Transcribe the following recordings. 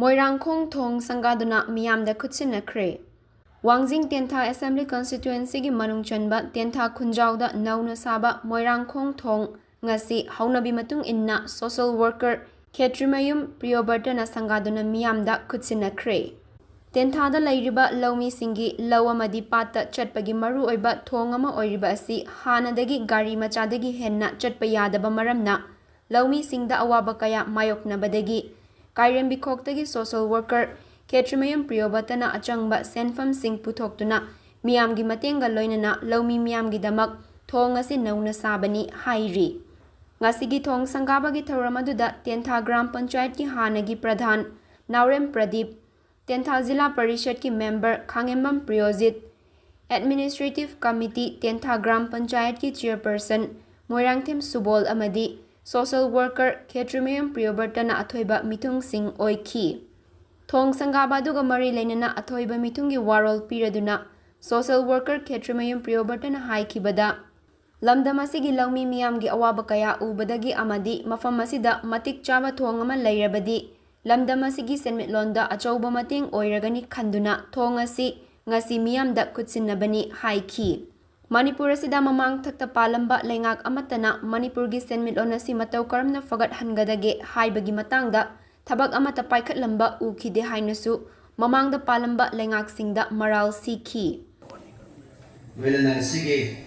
Moirangkhong Thong Sangaduna Miyamda Khutsinnakhre Wangjing Tentha Assembly Constituency gi manung chanba Tentha Khunjawda nauna saba Moirangkhong Thong ngasi haunabi matung inna social worker Khetrimayum Priyobertana Sangaduna Miyamda Khutsinnakhre Tenthada lairiba lawmi singi lawamadi patta chatpagi maru oiba thong ama oiriba asi hanadagi gari machadagi henna chatpa yadaba maramna lawmi singda awaba kaya mayoknabadagi Kairem Bikhoktagi social worker Khetrimayum Priyobertana achangba senfam sing puthoktuna miyamgi matenga loinana lawmi miyamgi damak thong asi nauna sabani hairi ngasigi thong sangabagi thoramaduda Tentha Gram Panchayat ki hanagi pradhan Naurem Pradip Tentha Zilla Parishad ki member Khangembam Priyojit Administrative Committee Tentha Gram Panchayat ki chairperson Moirangthem Subol amadi social worker Khetrimayum Priyobertana athoiba mitung sing oiki Thong Sangabaduga mari leinana athoiba mitungi warol piraduna social worker Khetrimayum Priyobertana haikibada lamdam asigi lawmi miyamgi awaba kaya ubadagi amadi mafam asida matik chaba thong ama leirabadi lamdam asigi senmitlonda achauba mateng oiragani khanduna thong asi ngasi miyamda khutsinabani haiki Manipur asida mamang thakta palamba lengak amatana Manipurgi senmitlon asi matau karamna fagat hangadage haibagi matangda thabak amata paikhatlamba ukhide hainasu mamangda palamba lengak singda maral sikhi Wenana sige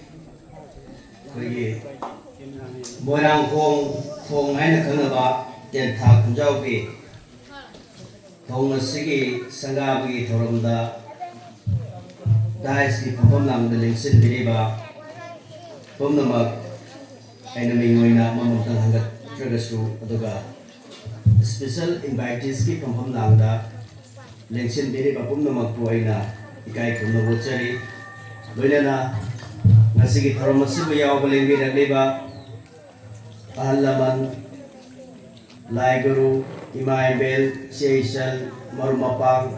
Moirangkhong Thong haina khanaba Tentha Khunjawgi Thong sige sangabagi thoramda Dais ki phapam lamda lengsin biriba pumnamak aina mingoina mamutang hangat tragasu aduga special invitees ki phapam lamda lengsin biriba pumnamak pu aina ikai kumna wochari loinana ngasigi tharamasibu yawba lengbi ragliba ahallaman laiguru imaibel seisal marumapang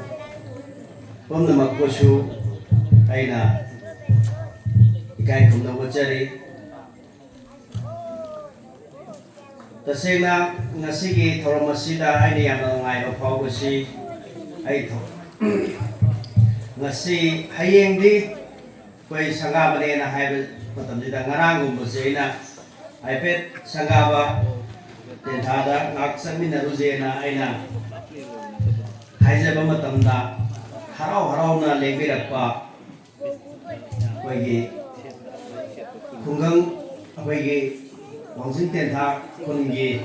pumnamak posu aina ikai kumna wachari tasena ngasigi thoramasida aina yamna ngai ba phawbasi ai tho ngasi hayengdi koi sangabane na haiba matamjida ngarangumbusi aina aipet sangaba tenthada ngaksanminarujena aina haijaba matamda harau-harauna lengbirakpa Khungang Wangjing Tentha Khungi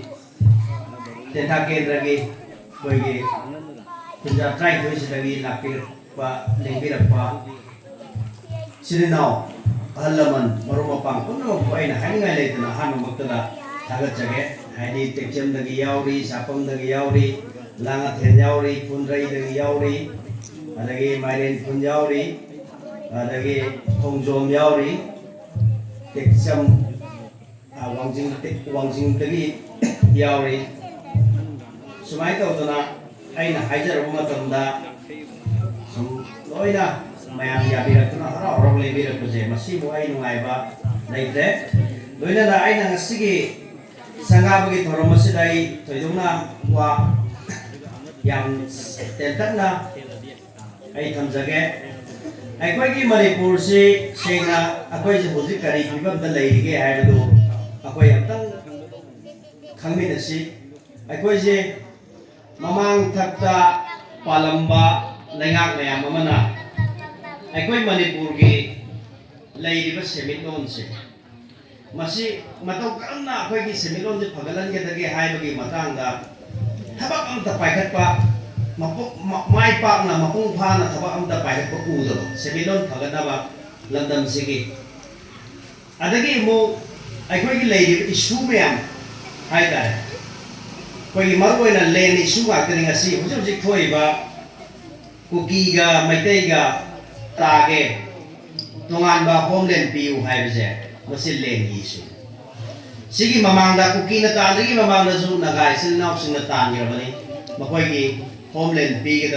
Tentha Kendragi Khunja Trai Thuisidagi Lakirpa Lengbirapa Sininau Ahallaman Marumapang Puno Aina Haningai Leitana Hanumaktada Thagatjage Haini Tekchamdagi Yauri Sapamdagi Yauri Langathen Yauri Pundraidagi Yauri Adagi Mairen Pun Yauri adagi Thongjom yauri tekcham wangjing tagi yauri sumai tawduna aina haijaraba matamda sum loina mayam yabirakuna harau lebirakuje masibu ai nungaiba leitre loina aina ngasigi sangabagi thoromasidai toiduna wa yam tentakna ai thamjage Akwai Manipur si sena akwai je hojik kari fibam da leirige haibadu akwai amtang khangminasi akwai je mamang thakta palamba lengak mayam amana akwai Manipur gi leiriba semitlon se masi matau karamna akwai gi semitlon je phagalan ge dage haibagi matangda thabak amta paikhatpa mai pak na mapung pha na thaba amda pai ko u do semilon phagana ba landam sigi adagi mo aikoi gi lei issue meam hai da koi gi marwoi na len issue ga kani ngasi hujik hujik thoi ba kuki ga maitai ga tage tongan ba homeland piu hai bje masil len gi issue sigi mamangda kuki na ta lagi mamangda zu na gai sil nau sing na tan gi bani makoi gi homeland big